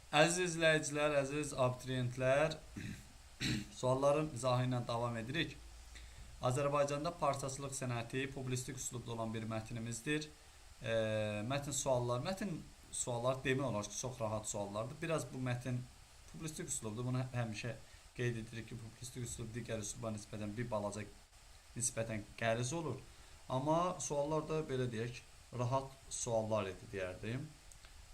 Əziz izləyicilər, əziz abituriyentlər, sualların izahı ilə davam edirik. Azərbaycanda parçacılıq sənəti publistik üslubda olan bir mətnimizdir. Mətn suallar demək olar ki, çox rahat suallardır. Biraz bu mətn publistik üslubdur. Bunu həmişə qeyd edirik ki, publistik üslub digər üsluba nisbətən bir balaca nisbətən qəliz olur. Amma suallar da belə deyək, rahat suallar idi deyərdim.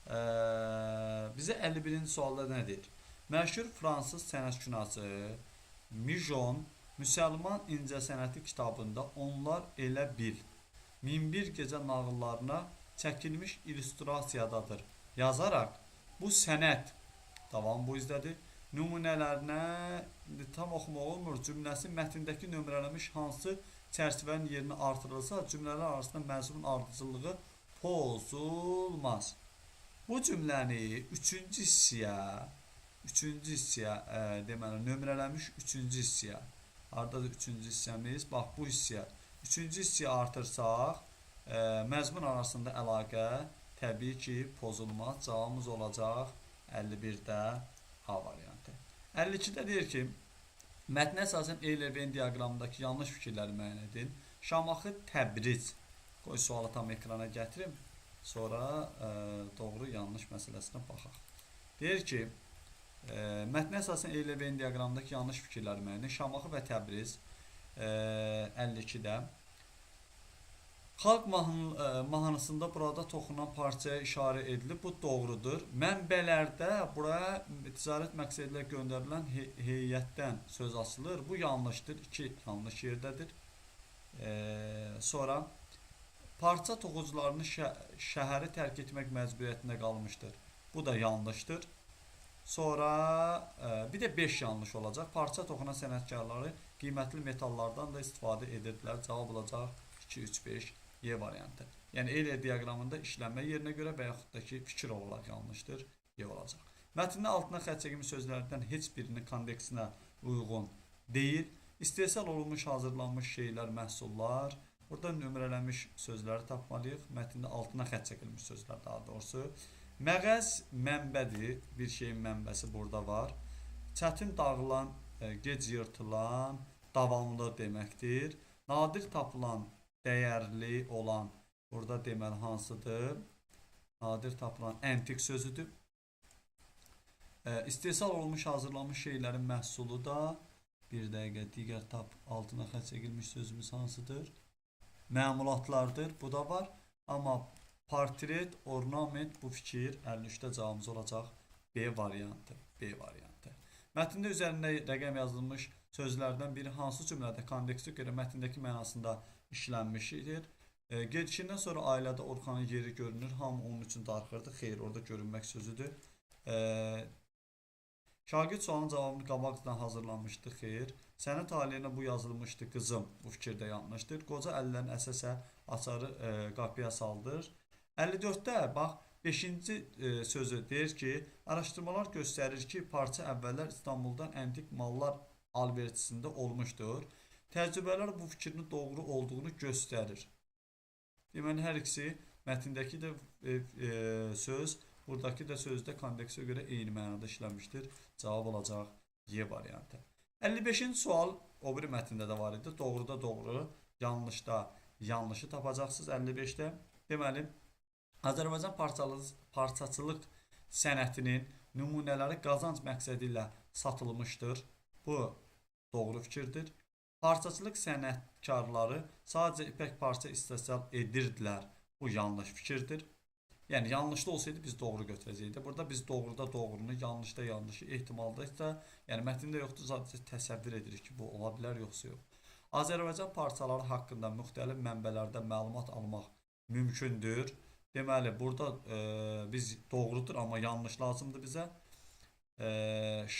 Bizə 51-ci sualda nə deyir? Məşhur fransız sənətşünası Mijon Müsəlman İncəsənəti kitabında onlar elə bil 1001 gecə nağıllarına çəkilmiş illüstrasiyadadır yazaraq bu sənət davam bu izdədir. Nümunələrinə tam oxumaq olmur. Cümləsi mətndəki nömrələnmiş hansı çərçivənin yerinə artırılsa cümlələr arasında məzmun ardıcıllığı pozulmaz. Bu cümləni üçüncü hissəyə deməli nömrələmiş üçüncü hissəyə. Hardadır üçüncü hissəmiz? Bax bu hissəyə. Üçüncü hissəyə artırsaq, məzmun arasında əlaqə təbii ki pozulmaz. Cavabımız olacaq 51-də A variantı. 52-də deyir ki, mətnə əsasən Eyler-Venn diaqramındakı yanlış fikirləri müəyyən edin. Şamaxı, Təbriz. Qoy sualı tam ekrana gətirim. Sonra doğru yanlış məsələsinə baxaq. Deyir ki, mətnə əsasən Eyler-Venn diaqramındakı yanlış fikirləri müəyyən edin. Şamaxı və Təbriz 52-də. Xalq mahnısında burada toxunan parçaya işarə edilib. Bu doğrudur. Mənbələrdə buraya ticarət məqsədi ilə göndərilən heyətdən söz açılır. Bu yanlışdır. 2 yanlış yerdədir. Sonra parça toxucularını şəhəri tərk etmək məcburiyyətində qalmışdır. Bu da yanlışdır. Sonra bir də 5 yanlış olacaq. Parça toxunan sənətkarları qiymətli metallardan da istifadə edirdilər. Cavab olacaq 2, 3, 5 Y variantı. Yəni Eyler diaqramında işlənmə yerinə görə və yaxud da ki fikir olaraq yanlışdır. Y olacaq. Mətndə altına xətt çəkilmiş sözlərdən heç birinin konteksinə uyğun deyil. İstehsal olunmuş, hazırlanmış şeylər, məhsullar. Burada nömrələnmiş sözləri tapmalıyıq. Mətndə altına xətt çəkilmiş sözlər daha doğrusu. Məğəz mənbədir. Bir şeyin mənbəsi burada var. Çətin dağılan, gec yırtılan, davamlı deməkdir. Nadir tapılan, dəyərli olan burada deməli hansıdır? Nadir tapılan əntiq sözüdür. İstehsal olmuş, hazırlanmış şeylərin məhsulu da bir dəqiqə digər altına xətt çəkilmiş sözümüz hansıdır? Məmulatlardır. Bu da var. Amma portret, ornament bu fikir 53-də cavabımız olacaq B variantı. B variantı. Mətndə üzərində rəqəm yazılmış sözlərdən biri hansı cümlədə kontekstə görə mətndəki mənasında işlənmişdir? Gedişindən sonra ailədə Orxanın yeri görünür. Hamı onun üçün darıxırdı. Xeyr, orada görünmək sözüdür. Şagird sualın cavabını qabaqdan hazırlanmışdı. Xeyr. Sənin taleyinə bu yazılmışdı qızım. Bu fikirdə yanlışdır. Qoca əllərini əsə-əsə açarı qapıya saldır. 54-də bax 5-ci sözü deyir ki, araşdırmalar göstərir ki, parça əvvəllər İstanbuldan əntik mallar alverçisində olmuşdur. Təcrübələr bu fikrin doğru olduğunu göstərir. Deməli, hər ikisi mətndəki də söz, buradakı da sözdə kontekstə görə eyni mənada işlənmişdir. Cavab olacaq Y variantı. 55-ci sual o biri mətndə də var idi. Doğruda doğru, yanlışda yanlışı tapacaqsınız 55-də. Deməli, Azərbaycan parçacılıq sənətinin nümunələri qazanc məqsədi ilə satılmışdır. Bu doğru fikirdir. Parçacılıq sənətkarları sadəcə ipək parça istehsal edirdilər. Bu yanlış fikirdir. Yəni yanlışlı olsaydı biz doğru götürəcəkdik. Burada biz doğruda doğrunu, yanlışda yanlışı, ehtimalda isə, yəni mətndə yoxdur, sadəcə təsəvvür edirik ki, bu ola bilər, yoxsa yox. Azərbaycan parçaları haqqında müxtəlif mənbələrdə məlumat almaq mümkündür. Deməli, burada biz doğrudur, amma yanlış lazımdır bizə.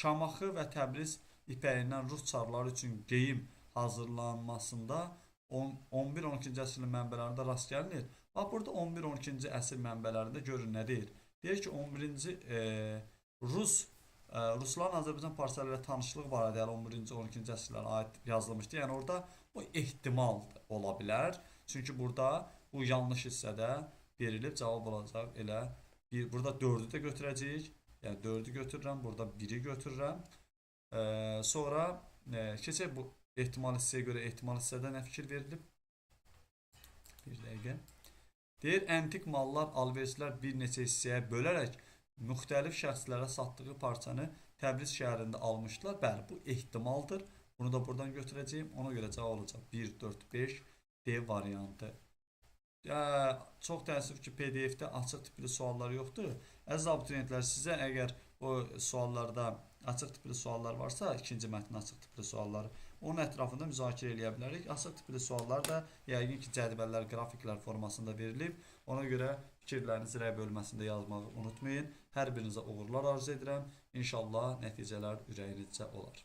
Şamaxı və Təbriz ipəyindən rus çarları üçün geyim hazırlanmasında 11-12-ci əsrin mənbələrində rast gəlinir. Bax, burada 11-12-ci əsr mənbələrində görün nə deyir? Deyir ki, 11-ci Rusların Azərbaycan parçaları ilə tanışlığı barədə 11-12-ci əsrlərə aid yazılmışdı. Yəni orada bu ehtimal ola bilər. Çünki burada bu yanlış hissədə verilib cavab olacaq elə burada 4-ü də götürəcəyik. Yəni 4-ü götürürəm, burada 1-i götürürəm. Sonra keçək bu ehtimal hissəyə görə ehtimal hissədə nə fikir verilib? Bir dəqiqə. Deyir, əntiq mallar, alverçilər bir neçə hissəyə bölərək müxtəlif şəxslərə satdığı parçanı Təbriz şəhərində almışdılar. Bəli, bu ehtimaldır. Bunu da buradan götürəcəyim. Ona görə cavab olacaq 1, 4, 5 D variantı. Çox təəssüf ki, PDF-də açıq tipli suallar yoxdur. Əziz abituriyentlər, sizə əgər o suallarda açıq tipli suallar varsa, ikinci mətnin açıq tipli sualları, onun ətrafında müzakirə eləyə bilərik. Açıq tipli suallar da yəqin ki, cədvəllər, qrafiklər formasında verilib. Ona görə fikirlərinizi rəy bölməsində yazmağı unutmayın. Hər birinizə uğurlar arzu edirəm. İnşallah nəticələr ürəyinizcə olar.